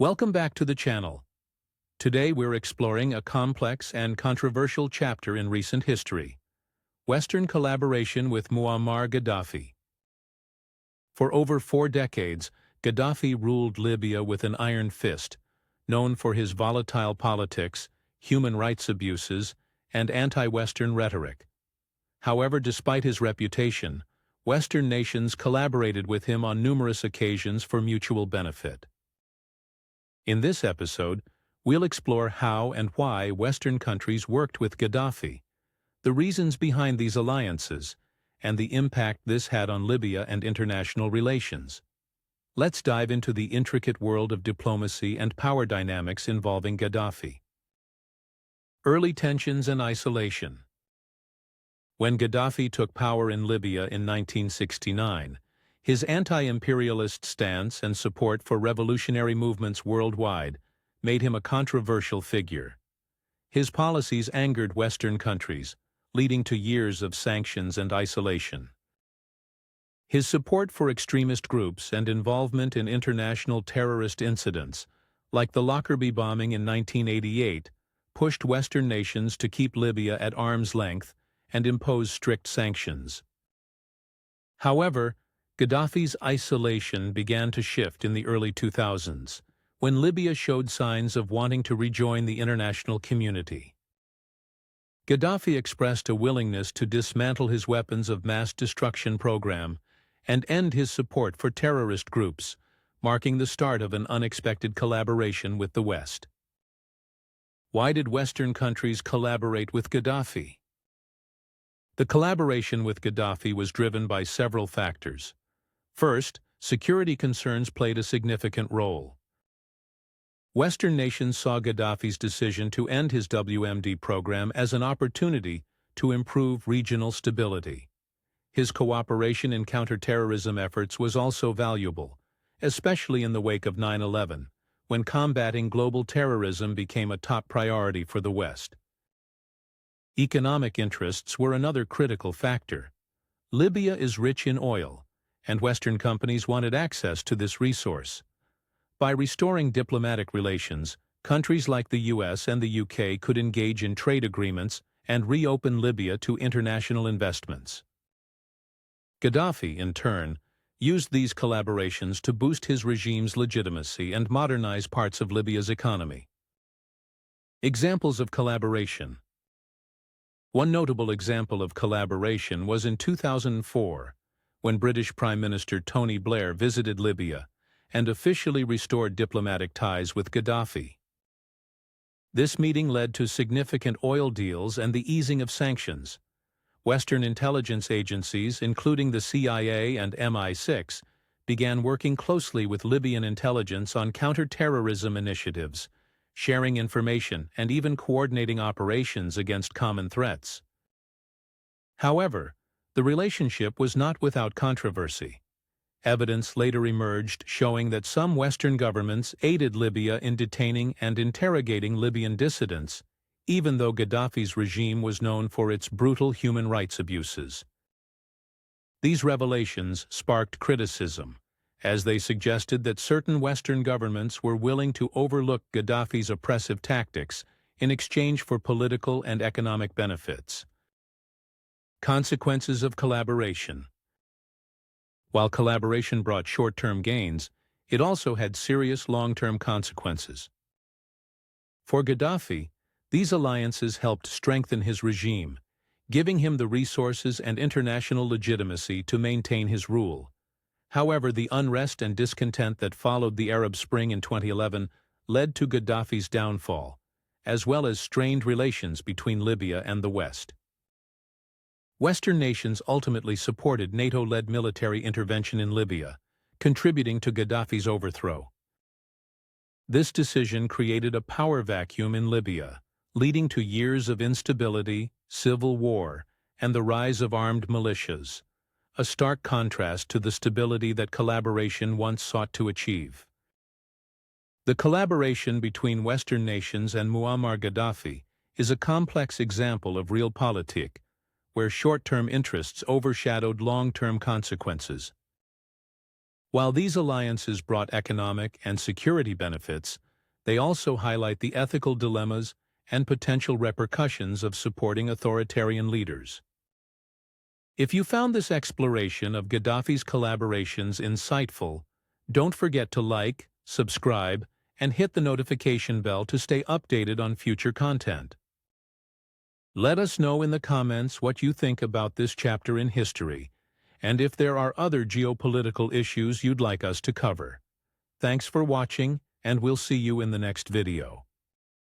Welcome back to the channel. Today we're exploring a complex and controversial chapter in recent history: Western collaboration with Muammar Gaddafi. For over 4 decades, Gaddafi ruled Libya with an iron fist, known for his volatile politics, human rights abuses, and anti-Western rhetoric. However, despite his reputation, Western nations collaborated with him on numerous occasions for mutual benefit. In this episode, we'll explore how and why Western countries worked with Gaddafi, the reasons behind these alliances, and the impact this had on Libya and international relations. Let's dive into the intricate world of diplomacy and power dynamics involving Gaddafi. Early tensions and isolation. When Gaddafi took power in Libya in 1969, his anti-imperialist stance and support for revolutionary movements worldwide made him a controversial figure. His policies angered Western countries, leading to years of sanctions and isolation. His support for extremist groups and involvement in international terrorist incidents, like the Lockerbie bombing in 1988, pushed Western nations to keep Libya at arm's length and impose strict sanctions. However, Gaddafi's isolation began to shift in the early 2000s, when Libya showed signs of wanting to rejoin the international community. Gaddafi expressed a willingness to dismantle his weapons of mass destruction program and end his support for terrorist groups, marking the start of an unexpected collaboration with the West. Why did Western countries collaborate with Gaddafi? The collaboration with Gaddafi was driven by several factors. First, security concerns played a significant role. Western nations saw Gaddafi's decision to end his WMD program as an opportunity to improve regional stability. His cooperation in counterterrorism efforts was also valuable, especially in the wake of 9/11, when combating global terrorism became a top priority for the West. Economic interests were another critical factor. Libya is rich in oil, and Western companies wanted access to this resource. By restoring diplomatic relations, countries like the US and the UK could engage in trade agreements and reopen Libya to international investments. Gaddafi, in turn, used these collaborations to boost his regime's legitimacy and modernize parts of Libya's economy. Examples of collaboration. One notable example of collaboration was in 2004, when British Prime Minister Tony Blair visited Libya and officially restored diplomatic ties with Gaddafi. This meeting led to significant oil deals and the easing of sanctions. Western intelligence agencies, including the CIA and MI6, began working closely with Libyan intelligence on counter-terrorism initiatives, sharing information and even coordinating operations against common threats. However, the relationship was not without controversy. Evidence later emerged showing that some Western governments aided Libya in detaining and interrogating Libyan dissidents, even though Gaddafi's regime was known for its brutal human rights abuses. These revelations sparked criticism, as they suggested that certain Western governments were willing to overlook Gaddafi's oppressive tactics in exchange for political and economic benefits. Consequences of collaboration. While collaboration brought short-term gains, it also had serious long-term consequences. For Gaddafi, these alliances helped strengthen his regime, giving him the resources and international legitimacy to maintain his rule. However, the unrest and discontent that followed the Arab Spring in 2011 led to Gaddafi's downfall, as well as strained relations between Libya and the West. Western nations ultimately supported NATO-led military intervention in Libya, contributing to Gaddafi's overthrow. This decision created a power vacuum in Libya, leading to years of instability, civil war, and the rise of armed militias, a stark contrast to the stability that collaboration once sought to achieve. The collaboration between Western nations and Muammar Gaddafi is a complex example of realpolitik, where short-term interests overshadowed long-term consequences. While these alliances brought economic and security benefits, they also highlight the ethical dilemmas and potential repercussions of supporting authoritarian leaders. If you found this exploration of Gaddafi's collaborations insightful, don't forget to like, subscribe, and hit the notification bell to stay updated on future content. Let us know in the comments what you think about this chapter in history, and if there are other geopolitical issues you'd like us to cover. Thanks for watching, and we'll see you in the next video.